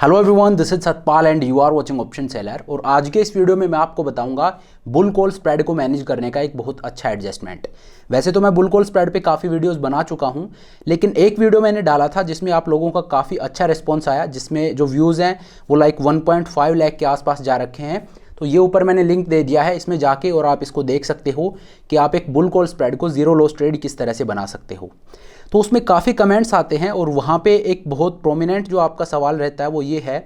Hello everyone, this is Satpal and you are watching option seller. और आज के इस वीडियो में मैं आपको बताऊंगा बुल कॉल स्प्रेड को मैनेज करने का एक बहुत अच्छा एडजस्टमेंट। वैसे तो मैं बुल कॉल स्प्रेड पे काफ़ी वीडियोस बना चुका हूं, लेकिन एक वीडियो मैंने डाला था जिसमें आप लोगों का काफ़ी अच्छा रिस्पॉन्स आया, जिसमें जो व्यूज़ हैं वो लाइक 1.5 लाख के आसपास जा रखे हैं। तो ये ऊपर मैंने लिंक दे दिया है, इसमें जाके और आप इसको देख सकते हो कि आप एक बुल कॉल स्प्रेड को जीरो लॉस ट्रेड किस तरह से बना सकते हो। तो उसमें काफ़ी कमेंट्स आते हैं और वहाँ पे एक बहुत प्रोमिनेंट जो आपका सवाल रहता है वो ये है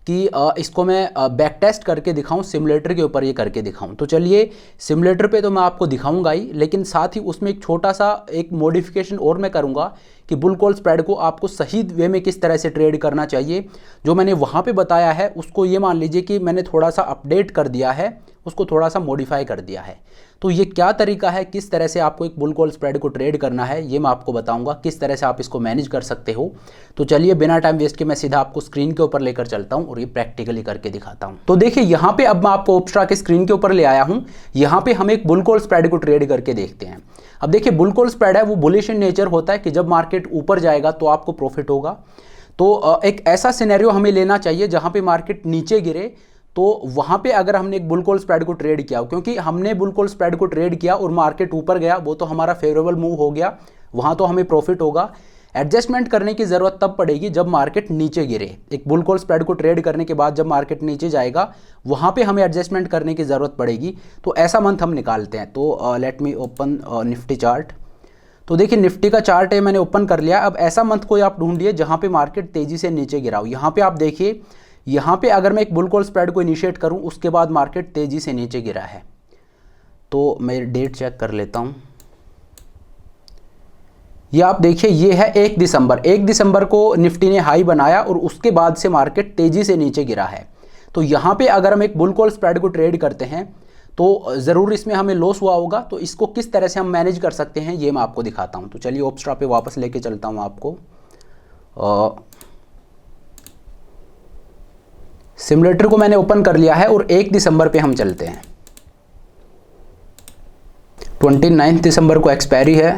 कि इसको मैं बैक टेस्ट करके दिखाऊं, सिमुलेटर के ऊपर ये करके दिखाऊं। तो चलिए, सिमुलेटर पे तो मैं आपको दिखाऊंगा ही, लेकिन साथ ही उसमें एक छोटा सा एक मॉडिफिकेशन और मैं करूंगा कि बुल कॉल स्प्रेड को आपको सही वे में किस तरह से ट्रेड करना चाहिए। जो मैंने वहाँ पे बताया है उसको ये मान लीजिए कि मैंने थोड़ा सा अपडेट कर दिया है, उसको थोड़ा सा मॉडिफाई कर दिया है। तो ये क्या तरीका है, किस तरह से आपको एक बुल कॉल स्प्रेड को ट्रेड करना है, ये मैं आपको बताऊंगा, किस तरह से आप इसको मैनेज कर सकते हो। तो चलिए, बिना टाइम वेस्ट के मैं सीधा आपको स्क्रीन के ऊपर लेकर चलता हूं और ये प्रैक्टिकली करके दिखाता हूं। तो देखिए, यहाँ पे अब मैं आपको ऑप्स्ट्रा के स्क्रीन के ऊपर ले आया हूं। यहाँ पे हम एक बुल कॉल स्प्रेड को ट्रेड करके देखते हैं। अब देखिए, बुल कॉल स्प्रेड है वो बुलिश इन नेचर होता है कि जब मार्केट ऊपर जाएगा तो आपको प्रॉफिट होगा। तो एक ऐसा सिनेरियो हमें लेना चाहिए जहाँ पे मार्केट नीचे गिरे, तो वहाँ पे अगर हमने एक बुल कॉल स्प्रेड को ट्रेड किया, क्योंकि हमने बुल कॉल स्प्रेड को ट्रेड किया और मार्केट ऊपर गया, वो तो हमारा फेवरेबल मूव हो गया, वहाँ तो हमें प्रॉफिट होगा। एडजस्टमेंट करने की ज़रूरत तब पड़ेगी जब मार्केट नीचे गिरे। एक बुल कॉल स्प्रेड को ट्रेड करने के बाद जब मार्केट नीचे जाएगा, वहाँ पे हमें एडजस्टमेंट करने की ज़रूरत पड़ेगी। तो ऐसा मंथ हम निकालते हैं। तो let me open Nifty chart. तो देखिए, निफ्टी का चार्ट है, मैंने ओपन कर लिया। अब ऐसा मंथ कोई आप ढूंढिए जहाँ पे मार्केट तेज़ी से नीचे गिरा हो। यहाँ पे आप देखिए, यहाँ पे अगर मैं एक बुल कॉल स्प्रेड को इनिशिएट करूँ, उसके बाद मार्केट तेज़ी से नीचे गिरा है। तो मैं डेट चेक कर लेता हूँ। ये आप देखिए, ये है 1 दिसंबर। 1 दिसंबर को निफ्टी ने हाई बनाया और उसके बाद से मार्केट तेज़ी से नीचे गिरा है। तो यहाँ पे अगर हम एक बुल कॉल स्प्रेड को ट्रेड करते हैं तो ज़रूर इसमें हमें लॉस हुआ होगा। तो इसको किस तरह से हम मैनेज कर सकते हैं ये मैं आपको दिखाता हूँ। तो चलिए, ऑप्स्ट्रा पे वापस लेके चलता हूँ आपको। सिमुलेटर को मैंने ओपन कर लिया है और 1 दिसंबर पे हम चलते हैं। 29 दिसंबर को एक्सपायरी है।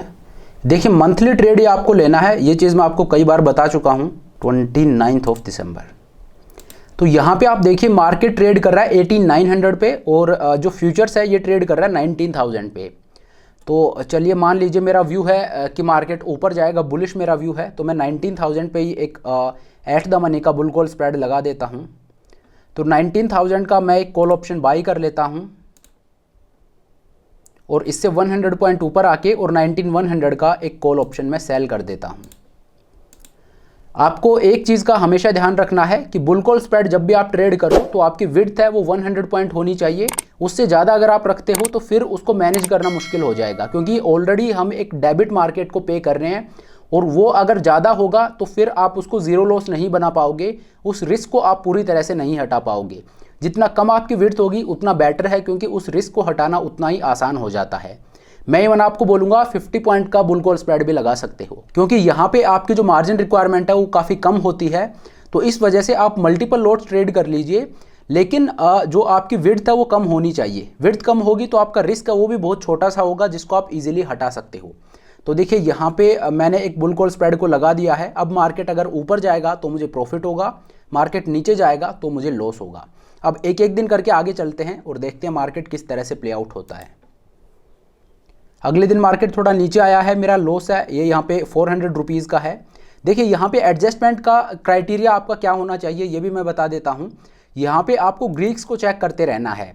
देखिए, मंथली ट्रेड ये आपको लेना है, ये चीज़ मैं आपको कई बार बता चुका हूँ। 29 दिसंबर। तो यहाँ पे आप देखिए, मार्केट ट्रेड कर रहा है 18,900 पे और जो फ्यूचर्स है ये ट्रेड कर रहा है 19,000 पे। तो चलिए, मान लीजिए मेरा व्यू है कि मार्केट ऊपर जाएगा, बुलिश मेरा व्यू है, तो मैं 19,000 पे ही एक एट द मनी का बुल कॉल स्प्रेड लगा देता हूँ। तो 19,000 का मैं एक कॉल ऑप्शन बाई कर लेता हूँ और इससे 100 पॉइंट ऊपर आके और 19,100 का एक कॉल ऑप्शन मैं सेल कर देता हूँ। आपको एक चीज़ का हमेशा ध्यान रखना है कि बुल कॉल स्प्रेड जब भी आप ट्रेड करो तो आपकी विड्थ है वो 100 पॉइंट होनी चाहिए। उससे ज़्यादा अगर आप रखते हो तो फिर उसको मैनेज करना मुश्किल हो जाएगा, क्योंकि ऑलरेडी हम एक डेबिट मार्केट को पे कर रहे हैं और वो अगर ज़्यादा होगा तो फिर आप उसको ज़ीरो लॉस नहीं बना पाओगे, उस रिस्क को आप पूरी तरह से नहीं हटा पाओगे। जितना कम आपकी विड्थ होगी उतना बेटर है, क्योंकि उस रिस्क को हटाना उतना ही आसान हो जाता है। मैं इवन आपको बोलूँगा 50 पॉइंट का बुल कॉल स्प्रेड भी लगा सकते हो, क्योंकि यहाँ पे आपकी जो मार्जिन रिक्वायरमेंट है वो काफ़ी कम होती है। तो इस वजह से आप मल्टीपल लॉट्स ट्रेड कर लीजिए, लेकिन जो आपकी विड्थ है वो कम होनी चाहिए। विड्थ कम होगी तो आपका रिस्क है वो भी बहुत छोटा सा होगा, जिसको आप इजीली हटा सकते हो। तो देखिए, यहाँ पे मैंने एक बुल कॉल स्प्रेड को लगा दिया है। अब मार्केट अगर ऊपर जाएगा तो मुझे प्रॉफिट होगा, मार्केट नीचे जाएगा तो मुझे लॉस होगा। अब एक एक दिन करके आगे चलते हैं और देखते हैं मार्केट किस तरह से प्ले आउट होता है। अगले दिन मार्केट थोड़ा नीचे आया है, मेरा लॉस है ये यहाँ पे 400 रुपीज़ का है। देखिए, यहाँ पे एडजस्टमेंट का क्राइटेरिया आपका क्या होना चाहिए ये भी मैं बता देता हूँ। यहाँ पे आपको ग्रीक्स को चेक करते रहना है।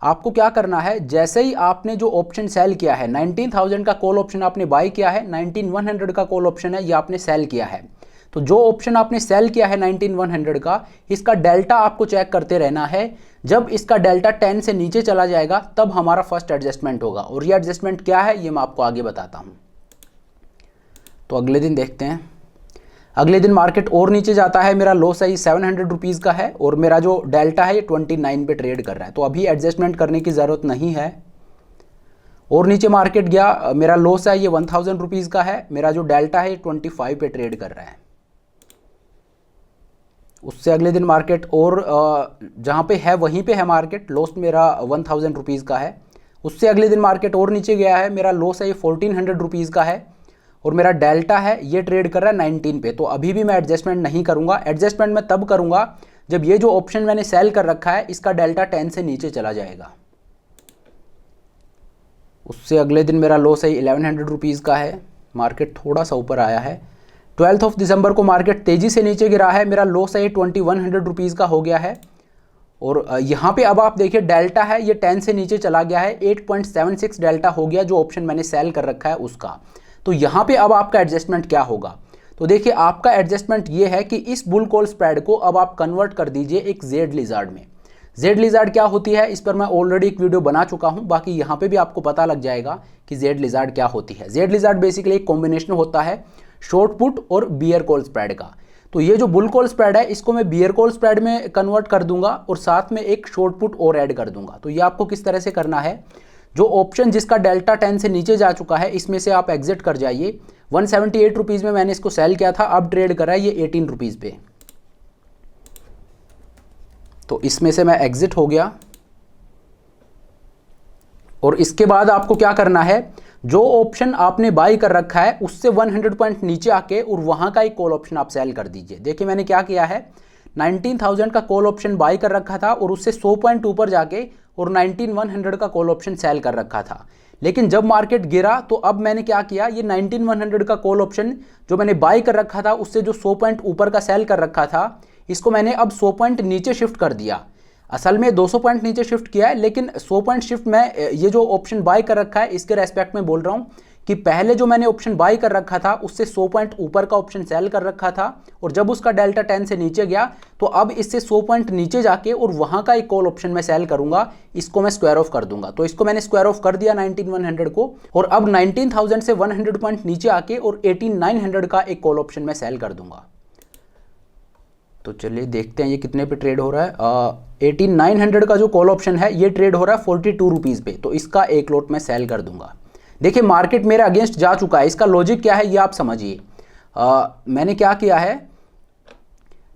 आपको क्या करना है, जैसे ही आपने जो ऑप्शन सेल किया है, 19,000 का कॉल ऑप्शन आपने बाई किया है, 19,100 का कॉल ऑप्शन है ये आपने सेल किया है। तो जो ऑप्शन आपने सेल किया है 19,100 का, इसका डेल्टा आपको चेक करते रहना है। जब इसका डेल्टा 10 से नीचे चला जाएगा तब हमारा फर्स्ट एडजस्टमेंट होगा, और ये एडजस्टमेंट क्या है ये मैं आपको आगे बताता हूँ। तो अगले दिन देखते हैं। अगले दिन मार्केट और नीचे जाता है, मेरा लॉस है 700 रुपीज़ का है और मेरा जो डेल्टा है ये 29 पे ट्रेड कर रहा है। तो अभी एडजस्टमेंट करने की ज़रूरत नहीं है। और नीचे मार्केट गया, मेरा लॉस है ये 1000 रुपीज़ का है, मेरा जो डेल्टा है 25 पे ट्रेड कर रहा है। उससे अगले दिन मार्केट और जहाँ पे है वहीं पे है मार्केट, लॉस मेरा 1000 रुपीज़ का है। उससे अगले दिन मार्केट और नीचे गया है, मेरा लॉस है ये 1400 रुपीज़ का है और मेरा डेल्टा है ये ट्रेड कर रहा है 19 पे, तो अभी भी मैं एडजस्टमेंट नहीं करूंगा। एडजस्टमेंट मैं तब करूंगा जब ये जो ऑप्शन मैंने सेल कर रखा है इसका डेल्टा 10 से नीचे चला जाएगा। उससे अगले दिन मेरा लॉस है 1100 रुपीज़ का है, मार्केट थोड़ा सा ऊपर आया है। 12 दिसंबर को मार्केट तेज़ी से नीचे गिरा है, मेरा लॉस है 2100 रुपीज़ का हो गया है। और यहाँ पे अब आप देखिए डेल्टा है ये 10 से नीचे चला गया है, 8.76 डेल्टा हो गया जो ऑप्शन मैंने सेल कर रखा है उसका। तो यहाँ पे अब आपका एडजस्टमेंट क्या होगा, तो देखिए आपका एडजस्टमेंट ये है कि इस बुल कॉल स्प्रेड को अब आप कन्वर्ट कर दीजिए एक जेड लिजार्ड में। जेड लिजार्ड क्या होती है इस पर मैं ऑलरेडी एक वीडियो बना चुका हूँ, बाकी यहाँ पे भी आपको पता लग जाएगा कि जेड लिजार्ड क्या होती है। जेड लिजार्ड बेसिकली एक कॉम्बिनेशन होता है शॉर्ट पुट और बियर कॉल स्प्रेड का। तो ये जो बुल कॉल स्प्रेड है इसको मैं बियर कॉल स्प्रेड में कन्वर्ट कर दूंगा और साथ में एक शॉर्ट पुट और ऐड कर दूंगा। तो ये आपको किस तरह से करना है, जो ऑप्शन जिसका डेल्टा 10 से नीचे जा चुका है इसमें से आप एग्जिट कर जाइए। 178 रुपीज़ में मैंने इसको सेल किया था, अब ट्रेड कर रहा है ये 18 रुपीज़ पे, तो इसमें से मैं एग्जिट हो गया। और इसके बाद आपको क्या करना है, जो ऑप्शन आपने बाई कर रखा है उससे 100 पॉइंट नीचे आके और वहां का एक कॉल ऑप्शन आप सेल कर दीजिए। देखिए मैंने क्या किया है, 19,000 का कॉल ऑप्शन बाई कर रखा था और उससे 100 पॉइंट ऊपर जाके और 19,100 का कॉल ऑप्शन सेल कर रखा था। लेकिन जब मार्केट गिरा तो अब मैंने क्या किया, ये 19,100 का कॉल ऑप्शन जो मैंने बाई कर रखा था उससे जो 100 पॉइंट ऊपर का सेल कर रखा था इसको मैंने अब 100 पॉइंट नीचे शिफ्ट कर दिया। असल में 200 पॉइंट नीचे शिफ्ट किया है, लेकिन 100 पॉइंट शिफ्ट मैं ये जो ऑप्शन बाय कर रखा है इसके रेस्पेक्ट में बोल रहा हूँ कि पहले जो मैंने ऑप्शन बाय कर रखा था उससे 100 पॉइंट ऊपर का ऑप्शन सेल कर रखा था और जब उसका डेल्टा 10 से नीचे गया तो अब इससे 100 पॉइंट नीचे जाके और वहां का एक कॉल ऑप्शन मैं सेल करूंगा, इसको मैं स्क्वायर ऑफ कर दूंगा। तो इसको मैंने स्क्वायर ऑफ कर दिया 19,100 को और अब 19,000 से 100 पॉइंट नीचे आके और 18,900 का एक कॉल ऑप्शन मैं सेल कर दूंगा। तो चलिए देखते हैं ये कितने पे ट्रेड हो रहा है। 18,900 का जो कॉल ऑप्शन है ये ट्रेड हो रहा है 42 रुपीज़ पे, तो इसका एक लॉट मैं सेल कर दूंगा। देखिए मार्केट मेरे अगेंस्ट जा चुका है, इसका लॉजिक क्या है ये आप समझिए। मैंने क्या किया है,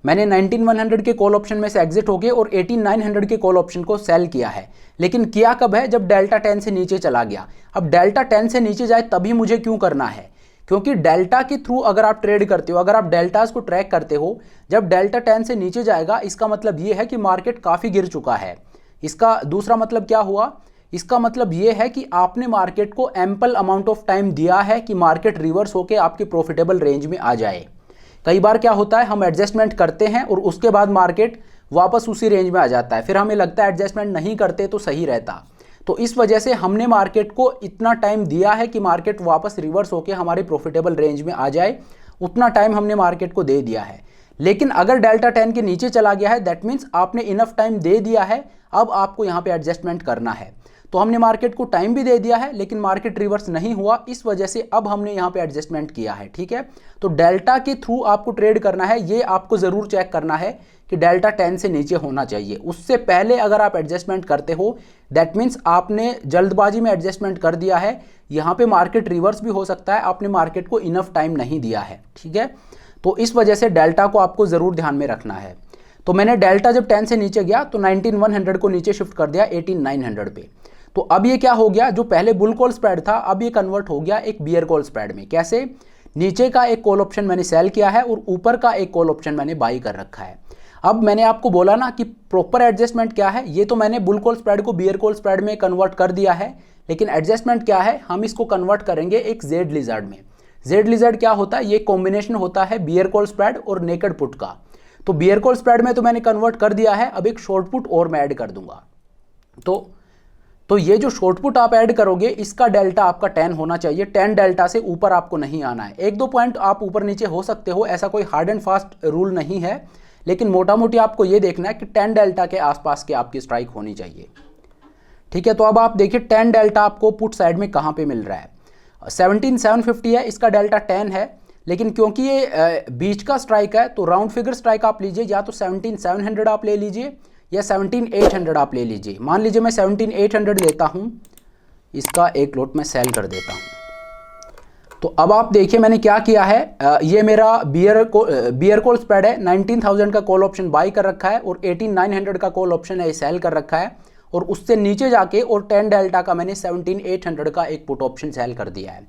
मैंने 19,100 के कॉल ऑप्शन में से एग्जिट होके और 18,900 के कॉल ऑप्शन को सेल किया है, लेकिन किया कब है, जब डेल्टा 10 से नीचे चला गया। अब डेल्टा 10 से नीचे जाए तभी मुझे क्यों करना है, क्योंकि डेल्टा के थ्रू अगर आप ट्रेड करते हो, अगर आप डेल्टास को ट्रैक करते हो, जब डेल्टा 10 से नीचे जाएगा इसका मतलब ये है कि मार्केट काफ़ी गिर चुका है। इसका दूसरा मतलब क्या हुआ, इसका मतलब ये है कि आपने मार्केट को एम्पल अमाउंट ऑफ टाइम दिया है कि मार्केट रिवर्स होकर आपके प्रॉफिटेबल रेंज में आ जाए। कई बार क्या होता है, हम एडजस्टमेंट करते हैं और उसके बाद मार्केट वापस उसी रेंज में आ जाता है, फिर हमें लगता है एडजस्टमेंट नहीं करते तो सही रहता। तो इस वजह से हमने मार्केट को इतना टाइम दिया है कि मार्केट वापस रिवर्स होकर हमारे प्रॉफिटेबल रेंज में आ जाए, उतना टाइम हमने मार्केट को दे दिया है। लेकिन अगर डेल्टा 10 के नीचे चला गया है दैट मीन्स आपने इनफ टाइम दे दिया है, अब आपको यहाँ पे एडजस्टमेंट करना है। तो हमने मार्केट को टाइम भी दे दिया है लेकिन मार्केट रिवर्स नहीं हुआ, इस वजह से अब हमने यहाँ पे एडजस्टमेंट किया है। ठीक है, तो डेल्टा के थ्रू आपको ट्रेड करना है, ये आपको ज़रूर चेक करना है कि डेल्टा 10 से नीचे होना चाहिए। उससे पहले अगर आप एडजस्टमेंट करते हो दैट मीन्स आपने जल्दबाजी में एडजस्टमेंट कर दिया है, यहाँ पे मार्केट रिवर्स भी हो सकता है, आपने मार्केट को इनफ टाइम नहीं दिया है। ठीक है, तो इस वजह से डेल्टा को आपको ज़रूर ध्यान में रखना है। तो मैंने डेल्टा जब 10 से नीचे गया तो 19,100 को नीचे शिफ्ट कर दिया 18,900 पे। तो अब ये क्या हो गया, जो पहले बुल कॉल स्प्रेड था अब ये कन्वर्ट हो गया एक बियर कॉल स्प्रेड में। कैसे, नीचे का एक कॉल ऑप्शन मैंने सेल किया है और ऊपर का एक कॉल ऑप्शन मैंने बाई कर रखा है। अब मैंने आपको बोला ना कि प्रॉपर एडजस्टमेंट क्या है, ये तो मैंने बुल कॉल स्प्रेड को बियर कॉल स्प्रेड में कन्वर्ट कर दिया है, लेकिन एडजस्टमेंट क्या है, हम इसको कन्वर्ट करेंगे एक जेड लिजर्ड में। जेड लिजर्ड क्या होता है, ये कॉम्बिनेशन होता है बियर कॉल स्प्रेड और नेकेड पुट का। तो बियर कॉल स्प्रेड में तो मैंने कन्वर्ट कर दिया है, अब एक शॉर्ट पुट और मैं ऐड कर दूंगा। तो ये जो शॉर्ट पुट आप ऐड करोगे इसका डेल्टा आपका 10 होना चाहिए, 10 डेल्टा से ऊपर आपको नहीं आना है। 1-2 पॉइंट आप ऊपर नीचे हो सकते हो, ऐसा कोई हार्ड एंड फास्ट रूल नहीं है, लेकिन मोटा मोटी आपको ये देखना है कि 10 डेल्टा के आसपास की आपकी स्ट्राइक होनी चाहिए। ठीक है, तो अब आप देखिए 10 डेल्टा आपको पुट साइड में कहाँ पे मिल रहा है, 17,750 है, इसका डेल्टा 10 है, लेकिन क्योंकि ये बीच का स्ट्राइक है तो राउंड फिगर स्ट्राइक आप लीजिए, या तो 17,700 आप ले लीजिए या 17,800 आप ले लीजिए। मान लीजिए मैं 17,800 लेता हूँ, इसका एक लॉट मैं सेल कर देता हूँ। तो अब आप देखिए मैंने क्या किया है, ये मेरा बियर कॉल स्प्रेड है, 19,000 का कॉल ऑप्शन बाई कर रखा है और 18,900 का कॉल ऑप्शन है सेल कर रखा है, और उससे नीचे जाके और 10 डेल्टा का मैंने 17,800 का एक पुट ऑप्शन सेल कर दिया है।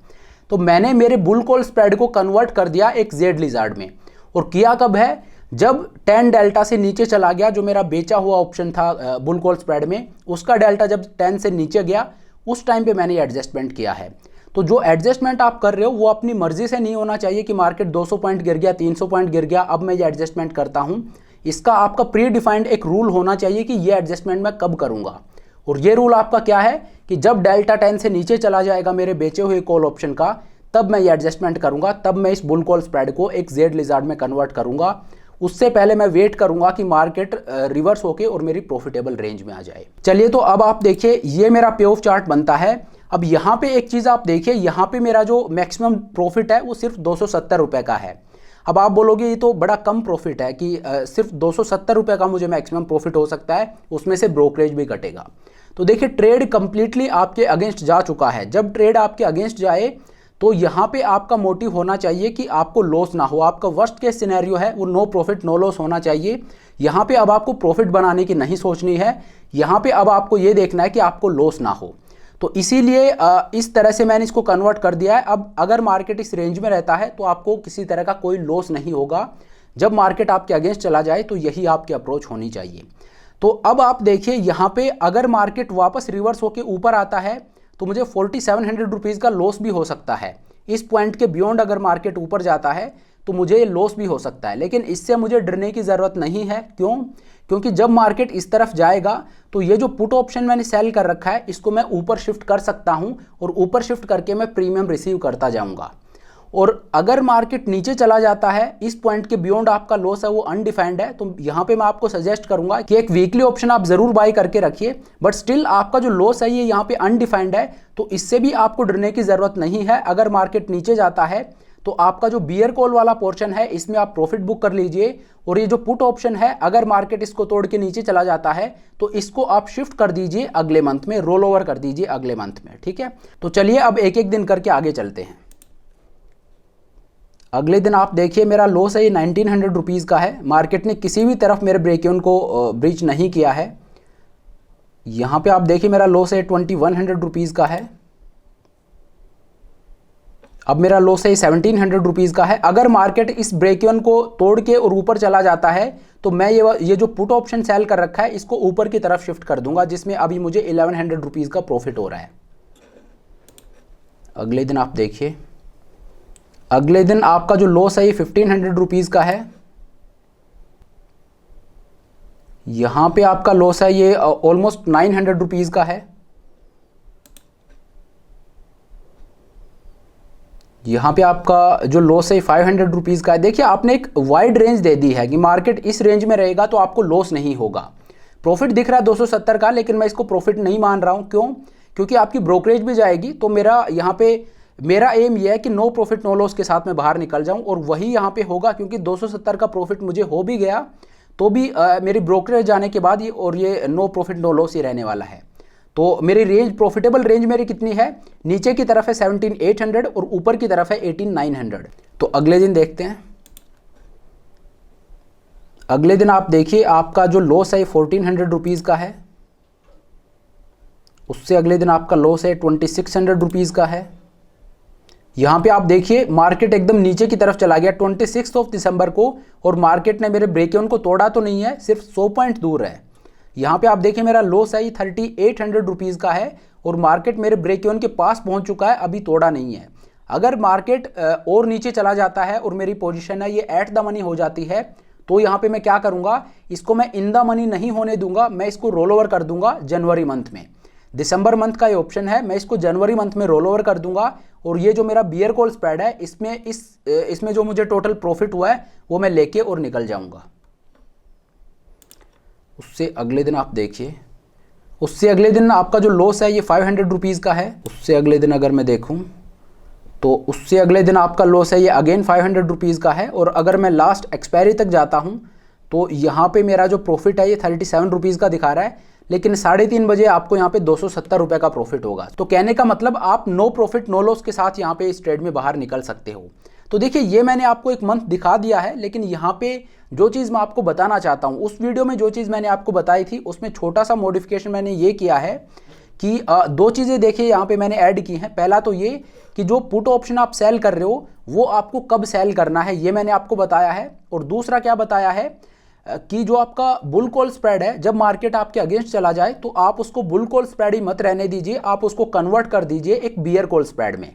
तो मैंने मेरे बुल कॉल स्प्रेड को कन्वर्ट कर दिया एक जेड लिजार्ड में। और किया कब है, जब 10 डेल्टा से नीचे चला गया, जो मेरा बेचा हुआ ऑप्शन था बुल कॉल स्प्रेड में, उसका डेल्टा जब 10 से नीचे गया, उस टाइम पे मैंने एडजस्टमेंट किया है। तो जो एडजस्टमेंट आप कर रहे हो वो अपनी मर्जी से नहीं होना चाहिए कि मार्केट 200 पॉइंट गिर गया, 300 पॉइंट गिर गया, अब मैं ये एडजस्टमेंट करता हूं। इसका आपका प्री डिफाइंड एक रूल होना चाहिए कि ये एडजस्टमेंट मैं कब करूंगा। और ये रूल आपका क्या है कि जब डेल्टा 10 से नीचे चला जाएगा मेरे बेचे हुए कॉल ऑप्शन का, तब मैं ये एडजस्टमेंट करूंगा, तब मैं इस बुल कॉल स्प्रेड को एक जेड लिजार्ड में कन्वर्ट करूंगा। उससे पहले मैं वेट करूंगा कि मार्केट रिवर्स होके और मेरी प्रॉफिटेबल रेंज में आ जाए। चलिए, तो अब आप देखिए ये मेरा पे ऑफ चार्ट बनता है। अब यहाँ पे एक चीज़ आप देखिए, यहाँ पे मेरा जो मैक्सिमम प्रॉफिट है वो सिर्फ 270 रुपये का है। अब आप बोलोगे ये तो बड़ा कम प्रॉफिट है कि सिर्फ 270 रुपये का मुझे मैक्सिमम प्रॉफिट हो सकता है, उसमें से ब्रोकरेज भी कटेगा। तो देखिए ट्रेड कंप्लीटली आपके अगेंस्ट जा चुका है। जब ट्रेड आपके अगेंस्ट जाए तो यहाँ पे आपका मोटिव होना चाहिए कि आपको लॉस ना हो। आपका वर्स्ट केस सिनेरियो है वो नो प्रॉफिट नो लॉस होना चाहिए। यहाँ पे अब आपको प्रॉफिट बनाने की नहीं सोचनी है, यहाँ पे अब आपको ये देखना है कि आपको लॉस ना हो। तो इसीलिए इस तरह से मैंने इसको कन्वर्ट कर दिया है। अब अगर मार्केट इस रेंज में रहता है तो आपको किसी तरह का कोई लॉस नहीं होगा। जब मार्केट आपके अगेंस्ट चला जाए तो यही आपकी अप्रोच होनी चाहिए। तो अब आप देखिए यहाँ पे अगर मार्केट वापस रिवर्स होकर ऊपर आता है तो मुझे 4700 रुपीज़ का लॉस भी हो सकता है। इस पॉइंट के बियॉन्ड अगर मार्केट ऊपर जाता है तो मुझे लॉस भी हो सकता है, लेकिन इससे मुझे डरने की ज़रूरत नहीं है। क्यों? क्योंकि जब मार्केट इस तरफ जाएगा तो ये जो पुट ऑप्शन मैंने सेल कर रखा है इसको मैं ऊपर शिफ्ट कर सकता हूं और ऊपर शिफ्ट करके मैं प्रीमियम रिसीव करता जाऊंगा। और अगर मार्केट नीचे चला जाता है, इस पॉइंट के बियॉन्ड आपका लॉस है वो अनडिफाइंड है, तो यहाँ पे मैं आपको सजेस्ट करूंगा कि एक वीकली ऑप्शन आप जरूर बाय करके रखिए, बट स्टिल आपका जो लॉस है ये यहाँ पे अनडिफाइंड है, तो इससे भी आपको डरने की जरूरत नहीं है। अगर मार्केट नीचे जाता है तो आपका जो बियर कॉल वाला पोर्शन है इसमें आप प्रॉफिट बुक कर लीजिए, और ये जो पुट ऑप्शन है अगर मार्केट इसको तोड़ के नीचे चला जाता है तो इसको आप शिफ्ट कर दीजिए अगले मंथ में, रोल ओवर कर दीजिए अगले मंथ में। ठीक है, तो चलिए अब एक एक दिन करके आगे चलते हैं। अगले दिन आप देखिए मेरा लॉस है ये 1900 रुपीज़ का है। मार्केट ने किसी भी तरफ मेरे ब्रेक इवन को ब्रीच नहीं किया है। यहाँ पे आप देखिए मेरा लॉस है 2100 रुपीज़ का है। अब मेरा लॉस है 1700 रुपीज़ का है। अगर मार्केट इस ब्रेक इवन को तोड़ के और ऊपर चला जाता है तो मैं ये जो पुट ऑप्शन सेल कर रखा है इसको ऊपर की तरफ शिफ्ट कर दूंगा, जिसमें अभी मुझे 1100 रुपीज़ का प्रॉफिट हो रहा है। अगले दिन आप देखिए, अगले दिन आपका जो लॉस है ये 1500 रुपीज़ का है। यहाँ पे आपका लॉस है ये ऑलमोस्ट 900 रुपीज़ का है। यहाँ पे आपका जो लॉस है 500 रुपीज़ का है। देखिए आपने एक वाइड रेंज दे दी है कि मार्केट इस रेंज में रहेगा तो आपको लॉस नहीं होगा। प्रॉफिट दिख रहा है 270 का, लेकिन मैं इसको प्रॉफिट नहीं मान रहा हूँ। क्यों? क्योंकि आपकी ब्रोकरेज भी जाएगी। तो मेरा यहाँ पे मेरा एम यह है कि नो प्रॉफिट नो लॉस के साथ मैं बाहर निकल जाऊँ, और वही यहाँ पे होगा। क्योंकि 270 का प्रॉफिट मुझे हो भी गया तो भी मेरी ब्रोकरेज जाने के बाद ये नो प्रॉफिट नो लॉस ही रहने वाला है। तो मेरी रेंज, प्रॉफिटेबल रेंज मेरी कितनी है? नीचे की तरफ है 17800 और ऊपर की तरफ है 18900। तो अगले दिन देखते हैं। अगले दिन आप देखिए आपका जो लॉस है 1400 रुपीज़ का है। उससे अगले दिन आपका लॉस है 2600 रुपीज़ का है। यहाँ पे आप देखिए मार्केट एकदम नीचे की तरफ चला गया 26 दिसंबर को, और मार्केट ने मेरे ब्रेक इवन को तोड़ा तो नहीं है, सिर्फ 100 पॉइंट दूर है। यहाँ पे आप देखिए मेरा लॉस है 3800 रुपीज़ का है, और मार्केट मेरे ब्रेक इवन के पास पहुँच चुका है, अभी तोड़ा नहीं है। अगर मार्केट और नीचे चला जाता है और मेरी पोजीशन है ये एट द मनी हो जाती है, तो यहाँ पे मैं क्या करूँगा, इसको मैं इन द मनी नहीं होने दूंगा, मैं इसको रोल ओवर कर दूंगा जनवरी मंथ में। दिसंबर मंथ का ये ऑप्शन है, मैं इसको जनवरी मंथ में रोल ओवर कर दूंगा, और ये जो मेरा बियर कॉल स्प्रेड है इसमें जो मुझे टोटल प्रॉफिट हुआ है वो मैं लेके और निकल जाऊंगा। उससे अगले दिन आप देखिए, उससे अगले दिन आपका जो लॉस है ये 500 रुपीज़ का है। उससे अगले दिन अगर मैं देखूं तो उससे अगले दिन आपका लॉस है ये अगेन 500 रुपीज़ का है। और अगर मैं लास्ट एक्सपायरी तक जाता हूं तो यहाँ पे मेरा जो प्रॉफिट है ये 37 रुपीज़ का दिखा रहा है, लेकिन 3:30 बजे आपको यहाँ पे 270 रुपये का प्रॉफिट होगा। तो कहने का मतलब आप नो प्रॉफिट नो लॉस के साथ यहाँ पे इस ट्रेड में बाहर निकल सकते हो। तो देखिए ये मैंने आपको एक मंथ दिखा दिया है, लेकिन यहाँ पे जो चीज़ मैं आपको बताना चाहता हूँ, उस वीडियो में जो चीज़ मैंने आपको बताई थी उसमें छोटा सा मॉडिफिकेशन मैंने ये किया है कि दो चीज़ें देखिए यहाँ पे मैंने ऐड की हैं। पहला तो ये कि जो पुट ऑप्शन आप सेल कर रहे हो वो आपको कब सेल करना है, ये मैंने आपको बताया है। और दूसरा क्या बताया है कि जो आपका बुल कॉल स्प्रेड है, जब मार्केट आपके अगेंस्ट चला जाए तो आप उसको बुल कॉल स्प्रेड ही मत रहने दीजिए, आप उसको कन्वर्ट कर दीजिए एक बियर कॉल स्प्रेड में।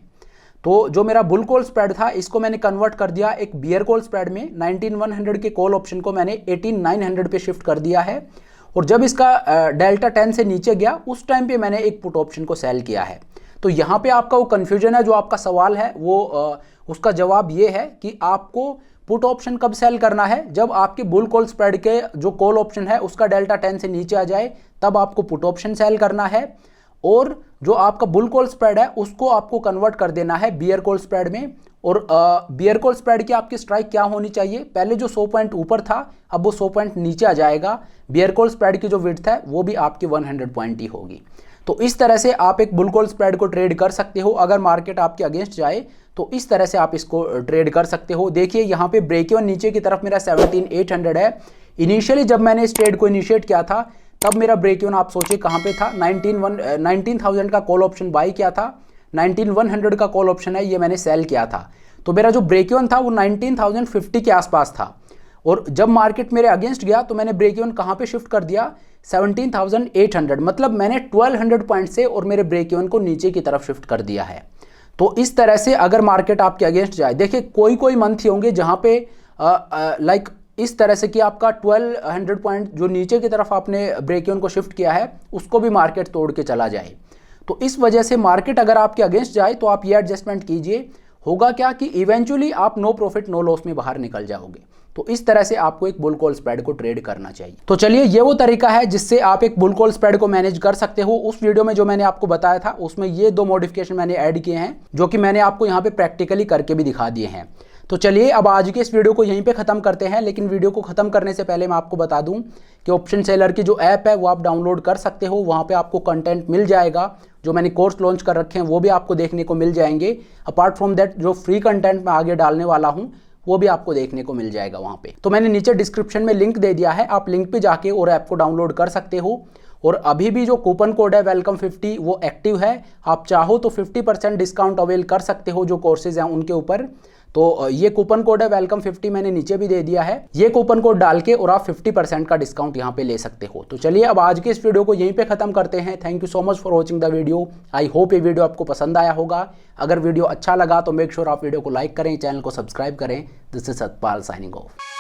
तो जो मेरा बुल कॉल स्प्रेड था इसको मैंने कन्वर्ट कर दिया एक बियर कॉल स्प्रेड में। 19100 के कॉल ऑप्शन को मैंने 18900 पे शिफ्ट कर दिया है। और जब इसका डेल्टा 10 से नीचे गया उस टाइम पे मैंने एक पुट ऑप्शन को सेल किया है। तो यहाँ पे आपका वो कन्फ्यूजन है, जो आपका सवाल है वो उसका जवाब ये है कि आपको पुट ऑप्शन कब सेल करना है, जब आपके बुल कॉल स्प्रेड के जो कॉल ऑप्शन है उसका डेल्टा 10 से नीचे आ जाए तब आपको पुट ऑप्शन सेल करना है। और जो आपका बुल कॉल स्प्रेड है उसको आपको कन्वर्ट कर देना है बियर कॉल स्प्रेड में। और बियर कॉल स्प्रेड की आपकी स्ट्राइक क्या होनी चाहिए, पहले जो 100 पॉइंट ऊपर था अब वो 100 पॉइंट नीचे आ जाएगा। बियर कॉल स्प्रेड की जो विड्थ है वो भी आपकी 100 पॉइंट ही होगी। तो इस तरह से आप एक बुल कॉल स्प्रेड को ट्रेड कर सकते हो। अगर मार्केट आपके अगेंस्ट जाए तो इस तरह से आप इसको ट्रेड कर सकते हो। देखिए यहाँ पे ब्रेक इवन नीचे की तरफ मेरा 17800 है। इनिशियली जब मैंने इस ट्रेड को इनिशिएट किया था तब मेरा ब्रेक इवन आप सोचिए कहाँ पे था, 19,000 का कॉल ऑप्शन बाई किया था, 19,100 का कॉल ऑप्शन है ये मैंने सेल किया था। तो मेरा जो ब्रेक इवन था वो 19,050 के आसपास था। और जब मार्केट मेरे अगेंस्ट गया तो मैंने ब्रेक इवन कहाँ पे शिफ्ट कर दिया, 17,800, मतलब मैंने 1200 पॉइंट से और मेरे ब्रेक इवन को नीचे की तरफ शिफ्ट कर दिया है। तो इस तरह से अगर मार्केट आपके अगेंस्ट जाए, देखिए कोई मंथ ही होंगे जहाँ पे लाइक इस तरह से कि आपका 1200 पॉइंट जो नीचे की तरफ आपने ब्रेक इवन को शिफ्ट किया है उसको भी मार्केट तोड़ के चला जाए। तो इस वजह से मार्केट अगर आपके अगेंस्ट जाए तो आप ये एडजस्टमेंट कीजिए, होगा क्या कि इवेंचुअली आप नो प्रॉफिट नो लॉस में बाहर निकल जाओगे। तो इस तरह से आपको एक बुल कॉल स्प्रेड को ट्रेड करना चाहिए। तो चलिए ये वो तरीका है जिससे आप एक बुल कॉल स्प्रेड को मैनेज कर सकते हो। उस वीडियो में जो मैंने आपको बताया था उसमें ये दो मॉडिफिकेशन मैंने ऐड किए हैं जो कि मैंने आपको यहाँ पे प्रैक्टिकली करके भी दिखा दिए हैं। तो चलिए अब आज के इस वीडियो को यहीं पे खत्म करते हैं। लेकिन वीडियो को खत्म करने से पहले मैं आपको बता दूं कि ऑप्शन सेलर की जो ऐप है वो आप डाउनलोड कर सकते हो। वहाँ पे आपको कंटेंट मिल जाएगा, जो मैंने कोर्स लॉन्च कर रखे हैं वो भी आपको देखने को मिल जाएंगे। अपार्ट फ्रॉम दैट जो फ्री कंटेंट मैं आगे डालने वाला हूँ वो भी आपको देखने को मिल जाएगा वहाँ पे। तो मैंने नीचे डिस्क्रिप्शन में लिंक दे दिया है, आप लिंक पे जाके और ऐप को डाउनलोड कर सकते हो। और अभी भी जो कूपन कोड है वेलकम 50 वो एक्टिव है, आप चाहो तो 50% डिस्काउंट अवेल कर सकते हो जो कोर्सेज हैं उनके ऊपर। तो ये कूपन कोड है वेलकम 50, मैंने नीचे भी दे दिया है। ये कूपन कोड डाल के और आप 50% का डिस्काउंट यहाँ पे ले सकते हो। तो चलिए अब आज के इस वीडियो को यहीं पे खत्म करते हैं। Thank you so much for watching the video. I hope ये वीडियो आपको पसंद आया होगा। अगर वीडियो अच्छा लगा तो मेक श्योर आप वीडियो को लाइक करें, चैनल को सब्सक्राइब करें। This is Satpal signing off.